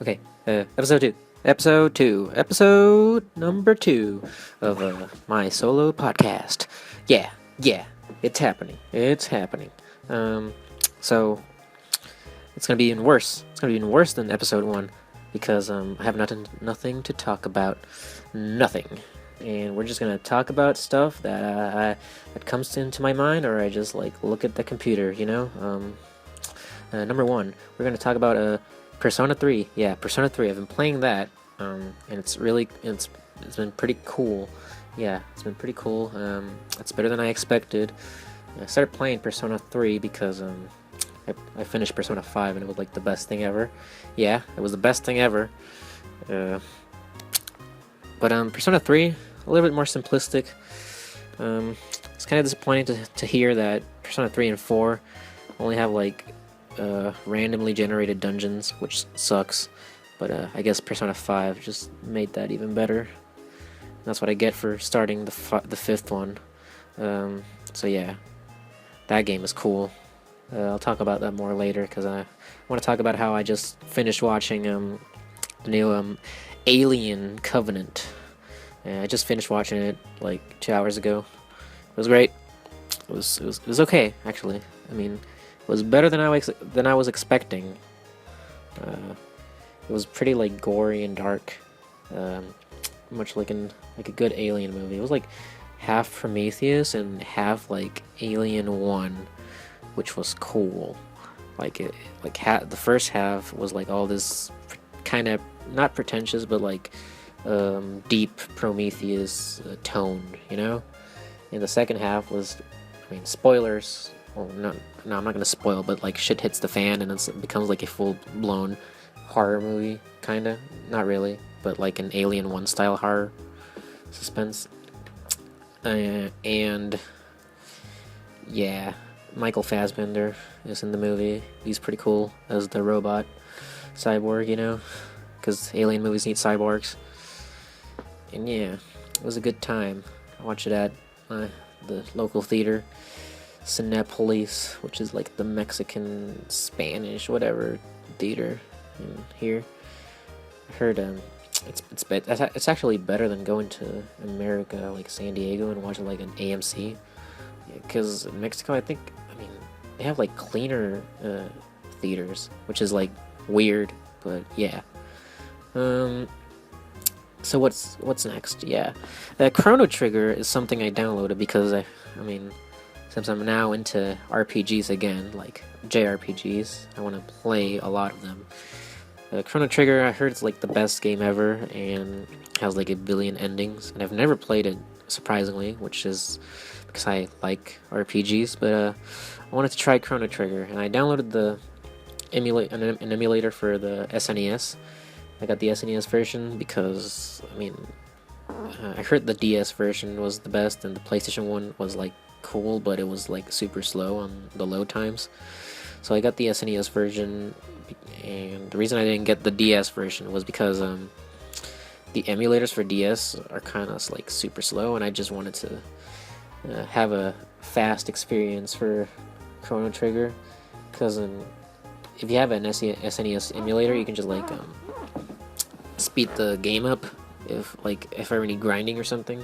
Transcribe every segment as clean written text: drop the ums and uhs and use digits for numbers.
Okay, episode number 2 of my solo podcast. Yeah, it's happening. Um, so it's gonna be even worse. It's gonna be even worse than episode 1 because I have nothing to talk about, nothing, and we're just gonna talk about stuff that comes into my mind, or I just like look at the computer, Number 1, we're gonna talk about Persona 3. Yeah, Persona 3. I've been playing that, and it's been pretty cool. Yeah, it's been pretty cool. It's better than I expected. I started playing Persona 3 because I finished Persona 5 and it was like the best thing ever. Yeah, it was the best thing ever. But Persona 3, a little bit more simplistic. It's kind of disappointing to hear that Persona 3 and 4 only have like randomly generated dungeons, which sucks. But I guess Persona 5 just made that even better. That's what I get for starting the fifth one. So yeah, that game is cool. I'll talk about that more later because I want to talk about how I just finished watching the new Alien Covenant. I just finished watching it like 2 hours ago. It was great. It was okay, actually. I mean, it was better than I was expecting. It was pretty like gory and dark, much like a good Alien movie. It was like half Prometheus and half like Alien 1, which was cool. The first half was like all this kind of not pretentious, but like deep Prometheus tone, And the second half was, spoilers. Well, no, I'm not gonna spoil, but like shit hits the fan and it becomes like a full-blown horror movie, kinda. Not really, but like an Alien 1 style horror suspense. And yeah, Michael Fassbender is in the movie. He's pretty cool as the robot cyborg, because Alien movies need cyborgs. And yeah, it was a good time. I watched it at the local theater, Cinepolis, which is like the Mexican, Spanish, whatever theater in here. I heard it's actually better than going to America, like San Diego, and watching like an AMC. Because in Mexico, they have like cleaner theaters, which is like weird, but yeah. So what's next? Yeah, Chrono Trigger is something I downloaded because since I'm now into RPGs again, like JRPGs, I want to play a lot of them. Chrono Trigger, I heard it's like the best game ever and has like 1 billion endings, and I've never played it, surprisingly, which is because I like RPGs. But I wanted to try Chrono Trigger, and I downloaded an emulator for the SNES. I got the SNES version because I heard the DS version was the best, and the PlayStation 1 was like cool, but it was like super slow on the load times. So I got the SNES version, and the reason I didn't get the DS version was because the emulators for DS are kind of like super slow, and I just wanted to have a fast experience for Chrono Trigger. Because if you have an SNES emulator, you can just like speed the game up if I ever need grinding or something.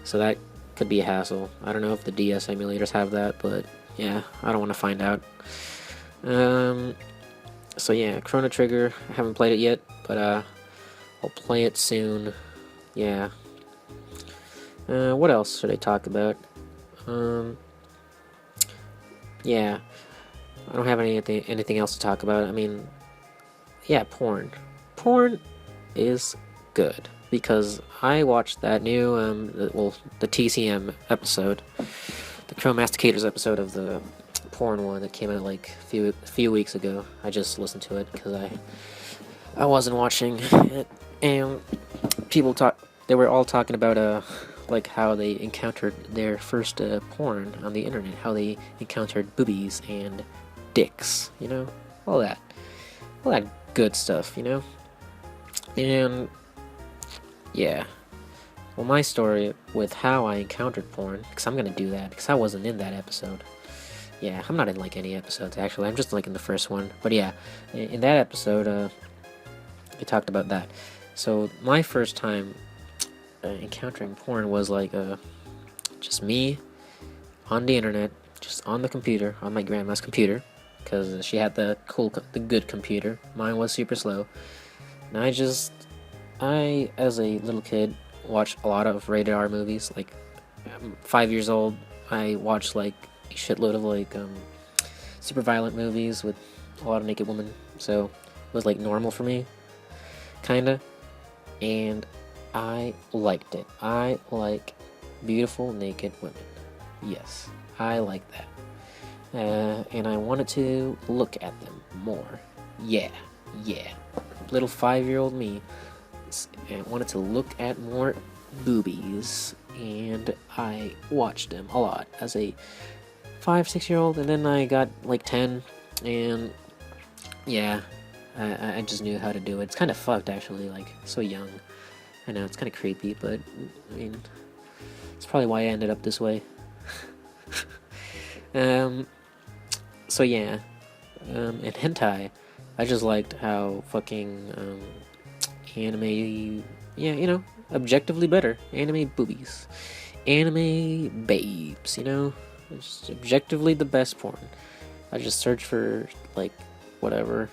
So that could be a hassle. I don't know if the DS emulators have that, but yeah, I don't want to find out. So yeah, Chrono Trigger, I haven't played it yet, but I'll play it soon. Yeah. What else should I talk about? Yeah, I don't have anything else to talk about. Yeah, porn is good because I watched that new the TCM episode, the Crow Masticators episode of the porn one that came out like a few weeks ago. I just listened to it because I wasn't watching it, and they were all talking about like how they encountered their first porn on the internet, how they encountered boobies and dicks, all that good stuff, And yeah, well, my story with how I encountered porn, because I'm gonna do that because I wasn't in that episode. Yeah, I'm not in like any episodes actually. I'm just like in the first one. But yeah, in that episode, we talked about that. So my first time encountering porn was like just me on the internet, just on the computer, on my grandma's computer, because she had the good computer. Mine was super slow, and I, as a little kid, watched a lot of rated R movies. Like, I'm 5 years old, I watched like a shitload of like super violent movies with a lot of naked women. So it was like normal for me, kinda, and I liked it. I like beautiful naked women. Yes, I like that. And I wanted to look at them more. Yeah. Little 5-year-old me wanted to look at more boobies, and I watched them a lot as a 5-6-year-old, and then I got like 10, and yeah, I just knew how to do it. It's kind of fucked, actually, like, so young. I know, it's kind of creepy, but, I mean, it's probably why I ended up this way. So yeah, and hentai, I just liked how fucking, anime, yeah, objectively better. Anime boobies. Anime babes, It's objectively the best porn. I just searched for, like, whatever,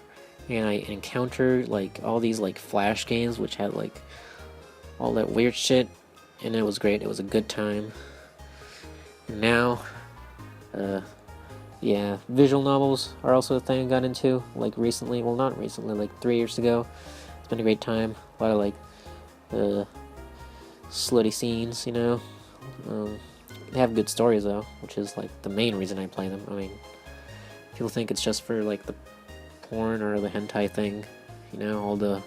and I encountered, like, all these, like, flash games, which had, like, all that weird shit, and it was great. It was a good time. And now, yeah, visual novels are also a thing I got into, like, recently. Well, not recently, like 3 years ago. It's been a great time. A lot of, like, slutty scenes, They have good stories, though, which is, like, the main reason I play them. I mean, people think it's just for, like, the porn or the hentai thing, all the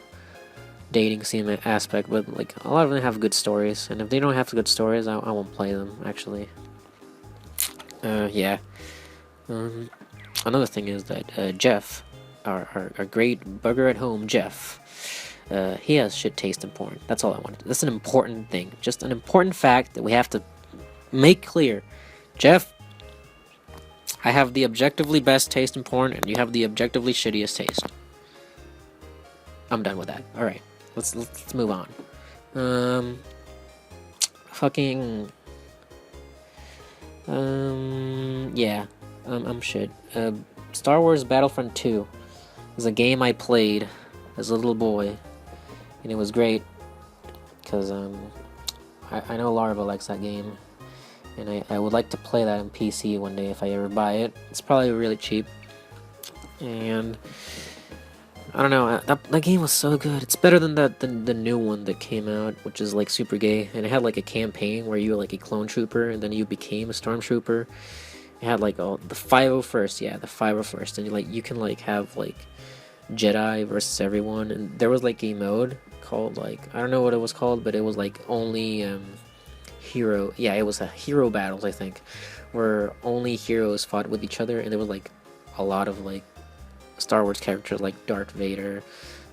dating scene aspect, but, like, a lot of them have good stories, and if they don't have good stories, I won't play them, actually. Yeah. Another thing is that Jeff, our great bugger at home Jeff, he has shit taste in porn. That's all I wanted. That's an important thing. Just an important fact that we have to make clear. Jeff, I have the objectively best taste in porn, and you have the objectively shittiest taste. I'm done with that. Alright, let's move on. Yeah. I'm shit. Star Wars Battlefront 2 is a game I played as a little boy, and it was great, because, I know Larva likes that game, and I would like to play that on PC one day if I ever buy it. It's probably really cheap, and I don't know, that game was so good. It's better than the new one that came out, which is, like, super gay, and it had, like, a campaign where you were, like, a clone trooper, and then you became a stormtrooper. It had, like, all the 501st, yeah, the 501st, and you can, like, have, like, Jedi versus everyone, and there was, like, a mode called, like, I don't know what it was called, but it was, like, only hero, yeah, it was a hero battles, I think, where only heroes fought with each other, and there was, like, a lot of, like, Star Wars characters like Darth Vader,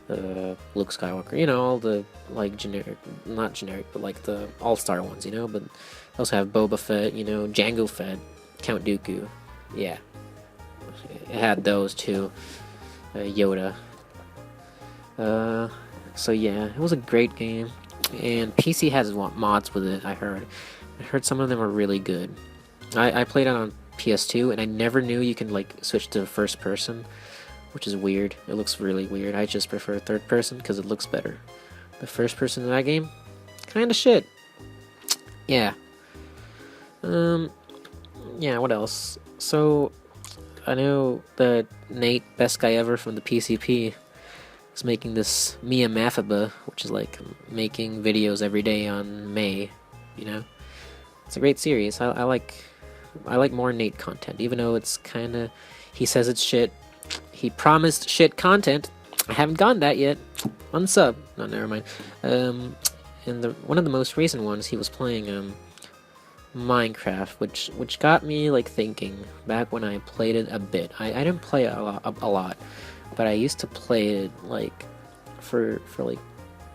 Luke Skywalker, all the, like, generic, not generic, but, like, the all-star ones, but I also have Boba Fett, Jango Fett, Count Dooku, yeah, it had those too, Yoda, so yeah, it was a great game, and PC has mods with it, I heard some of them are really good. I played it on PS2, and I never knew you can, like, switch to first person, which is weird. It looks really weird. I just prefer third person because it looks better. The first person in that game, kind of shit. Yeah. Yeah, what else? So, I know that Nate, best guy ever from the PCP, is making this Mia Mafaba, which is, like, making videos every day on May, It's a great series. I like more Nate content, even though it's kind of, he says it's shit. He promised shit content. I haven't gotten that yet. Unsub. No, never mind. And one of the most recent ones, he was playing Minecraft, which got me, like, thinking back when I played it a bit. I didn't play it a lot, but I used to play it, like, for like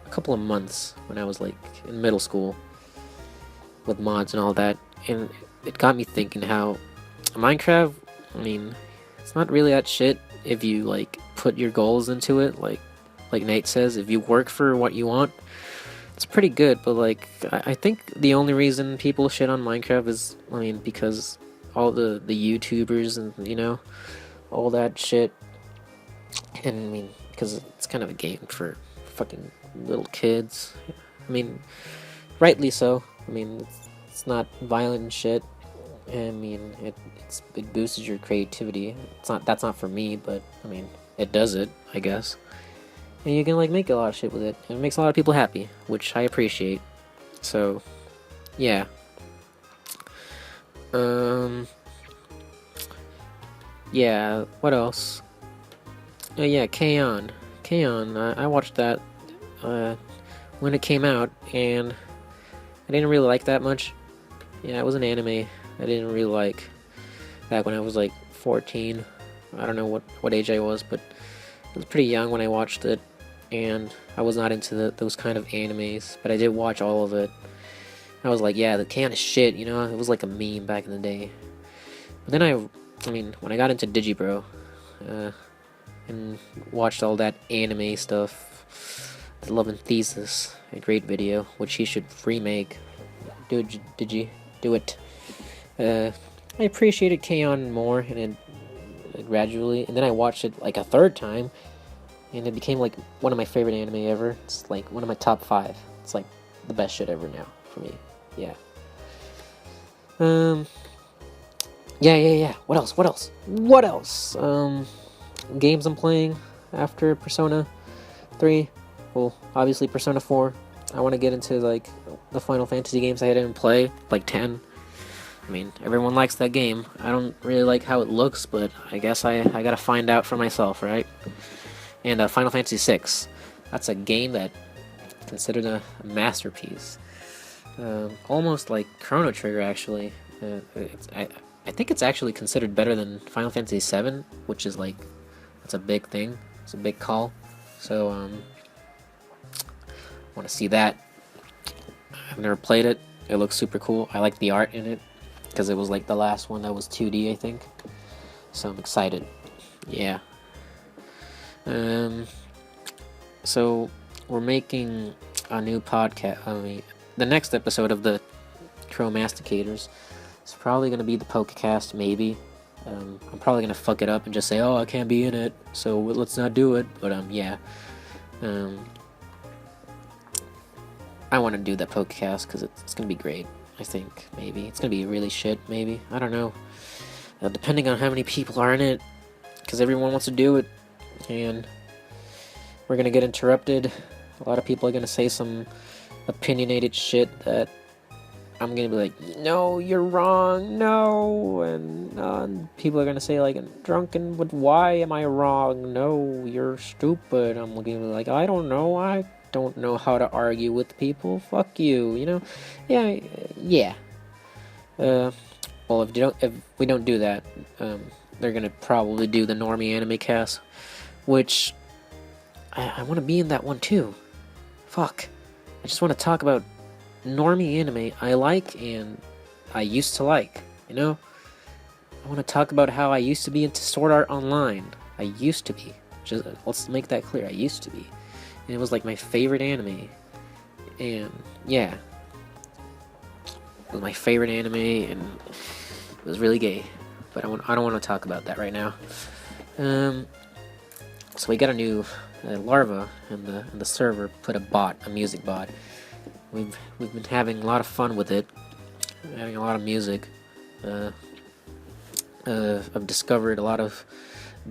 a couple of months when I was, like, in middle school with mods and all that, and it got me thinking how Minecraft, I mean, it's not really that shit if you, like, put your goals into it. Like, like Nate says, if you work for what you want, it's pretty good. But like, I think the only reason people shit on Minecraft is, I mean, because all the YouTubers and all that shit. And I mean, because it's kind of a game for fucking little kids. I mean, rightly so. I mean, it's not violent and shit. I mean, it boosts your creativity. That's not for me, but I mean, it does it, I guess. And you can like make a lot of shit with it. And it makes a lot of people happy, which I appreciate. So, yeah. Yeah. What else? Oh yeah, K-On! I watched that when it came out, and I didn't really like that much. Yeah, it was an anime I didn't really like back when I was like 14. I don't know what age I was, but I was pretty young when I watched it, and I was not into those kind of animes, but I did watch all of it. I was like, yeah, the K-On! Is shit, it was like a meme back in the day. But then I mean, when I got into Digibro, and watched all that anime stuff, The Love and Thesis, a great video, which he should remake. Do it. I appreciated K-On! More, and it gradually, and then I watched it like a third time, and it became like one of my favorite anime ever. It's like one of my top 5. It's like the best shit ever now for me. Yeah. Yeah. What else? Games I'm playing after Persona 3. Well, obviously Persona 4. I want to get into like the Final Fantasy games I didn't play, like 10. I mean, everyone likes that game. I don't really like how it looks, but I guess I gotta find out for myself, right? And Final Fantasy 6. That's a game that considered a masterpiece. Almost like Chrono Trigger, actually. I think it's actually considered better than Final Fantasy 7, which is like, that's a big thing. It's a big call. So, I want to see that. I've never played it. It looks super cool. I like the art in it, because it was like the last one that was 2D, I think. So I'm excited. Yeah. So we're making a new podcast. I mean, the next episode of the Chromasticators is probably going to be the Pokecast, maybe. I'm probably going to fuck it up and just say, oh, I can't be in it, so let's not do it. But, yeah. I want to do that Pokecast because it's going to be great. I think, maybe. It's going to be really shit, maybe. I don't know. Depending on how many people are in it, because everyone wants to do it, and we're going to get interrupted. A lot of people are going to say some opinionated shit that I'm going to be like, no, you're wrong, no, and people are going to say, like, drunken, but why am I wrong? No, you're stupid. I'm looking at like, I don't know how to argue with people. Fuck you, Yeah. Well, if we don't do that, they're gonna probably do the normie anime cast, which I want to be in that one too. Fuck. I just want to talk about normie anime I like and I used to like. I want to talk about how I used to be into Sword Art Online. I used to be. Just let's make that clear. I used to be. And it was like my favorite anime, and yeah, it was my favorite anime, and it was really gay. But I don't want to talk about that right now. So we got a new larva, and the server put a music bot. We've been having a lot of fun with it, having a lot of music. I've discovered a lot of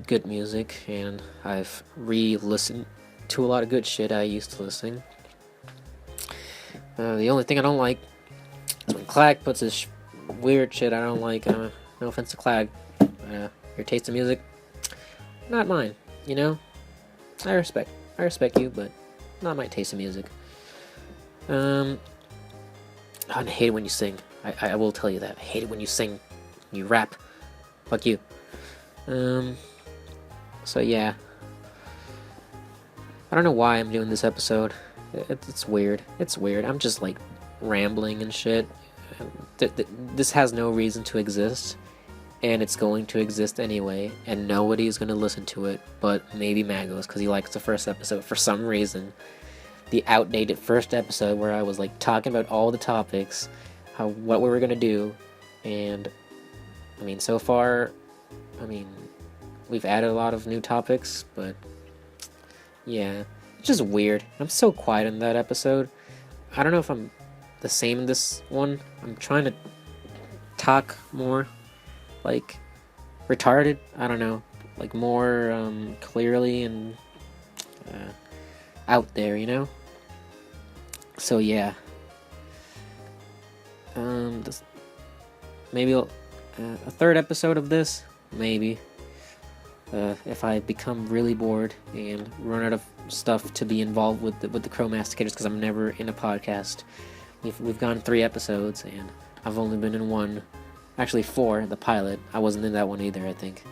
good music, and I've re-listened to a lot of good shit I used to listen. The only thing I don't like is when Clag puts this weird shit I don't like. No offense to Clag. Your taste in music, not mine. I respect you, but not my taste in music. I hate it when you sing. I will tell you that. I hate it when you sing. You rap. Fuck you. So yeah. I don't know why I'm doing this episode. It's weird. I'm just like rambling and shit. This has no reason to exist. and it's going to exist anyway, and nobody is going to listen to it but maybe Magos, because he likes the first episode for some reason. The outdated first episode where I was like talking about all the topics, what we were going to do, and I mean, so far, I mean, we've added a lot of new topics, but yeah, it's just weird. I'm so quiet in that episode. I don't know if I'm the same in this one. I'm trying to talk more, like, retarded. I don't know, like more clearly and out there, you know. So yeah, this maybe a third episode of this, maybe. If I become really bored and run out of stuff to be involved with the Crow Masticators, because I'm never in a podcast. We've gone 3 episodes, and I've only been in 1, actually 4. The pilot, I wasn't in that one either, I think,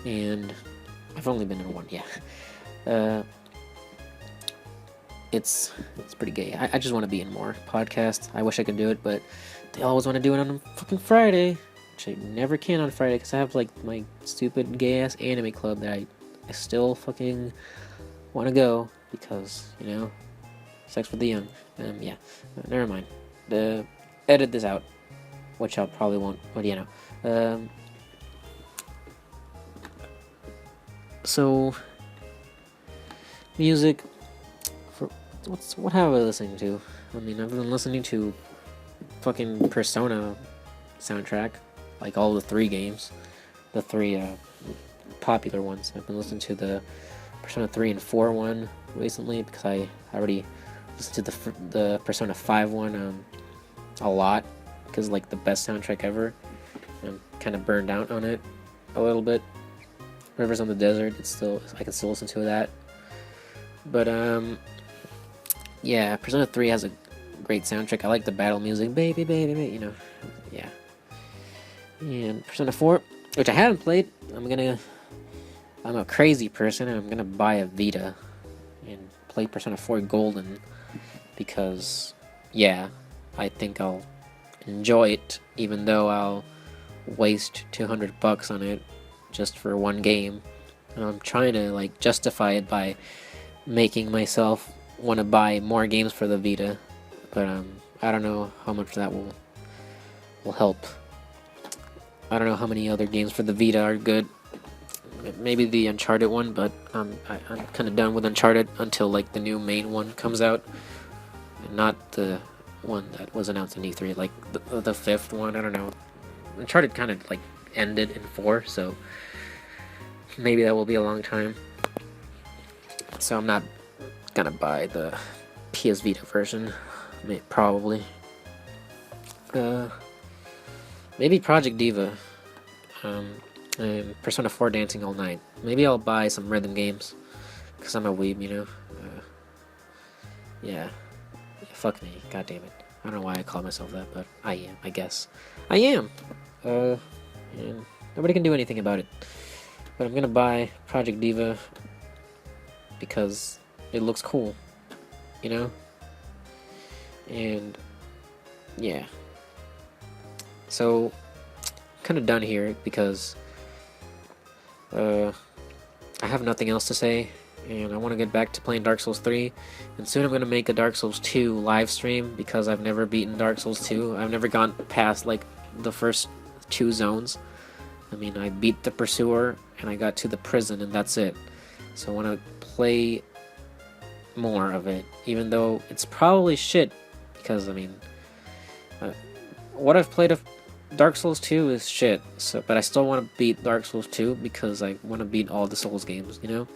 and I've only been in 1. Yeah, it's pretty gay. I just want to be in more podcasts. I wish I could do it, but they always want to do it on a fucking Friday. Which I never can on Friday because I have like my stupid gay ass anime club that I still fucking want to go because, you know, sex for the young. Yeah, never mind. Edit this out, which I probably won't. But you know, so music for what have I been listening to? I mean, I've been listening to fucking Persona soundtrack. Like all the 3 games, the 3 popular ones. I've been listening to the Persona 3 and 4 one recently because I already listened to the Persona 5 one a lot because like the best soundtrack ever. I'm kind of burned out on it a little bit. Rivers on the Desert, I can still listen to that. But yeah, Persona 3 has a great soundtrack. I like the battle music, baby, baby, baby, you know, yeah. And Persona 4, which I haven't played, I'm a crazy person, and I'm gonna buy a Vita and play Persona 4 Golden because, yeah, I think I'll enjoy it, even though I'll waste $200 on it just for 1 game. And I'm trying to like justify it by making myself want to buy more games for the Vita, but I don't know how much that will help. I don't know how many other games for the Vita are good. Maybe the Uncharted one, but I'm kind of done with Uncharted until like the new main one comes out, and not the one that was announced in E3, like the 5th one. I don't know. Uncharted kind of like ended in 4, so maybe that will be a long time. So I'm not gonna buy the PS Vita version. Probably. Maybe Project Diva, and Persona 4 Dancing All Night. Maybe I'll buy some rhythm games, because I'm a weeb, you know? Yeah. Fuck me, god damn it. I don't know why I call myself that, but I am, I guess. I am! And nobody can do anything about it. But I'm gonna buy Project Diva, because it looks cool, you know? And, yeah. So, kind of done here because I have nothing else to say, and I want to get back to playing Dark Souls 3, and soon I'm going to make a Dark Souls 2 live stream because I've never beaten Dark Souls 2. I've never gone past like the first 2 zones. I mean, I beat the Pursuer and I got to the prison, and that's it. So I want to play more of it, even though it's probably shit, because I mean, what I've played of Dark Souls 2 is shit, so, but I still want to beat Dark Souls 2 because I want to beat all the Souls games, you know?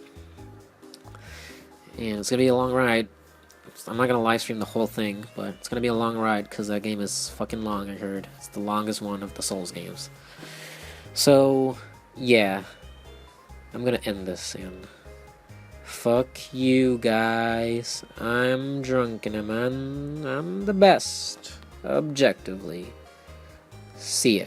And it's going to be a long ride. I'm not going to live stream the whole thing, but it's going to be a long ride because that game is fucking long, I heard. It's the longest one of the Souls games. So, yeah. I'm going to end this, and fuck you guys. I'm drunk and I'm the best, objectively. See ya.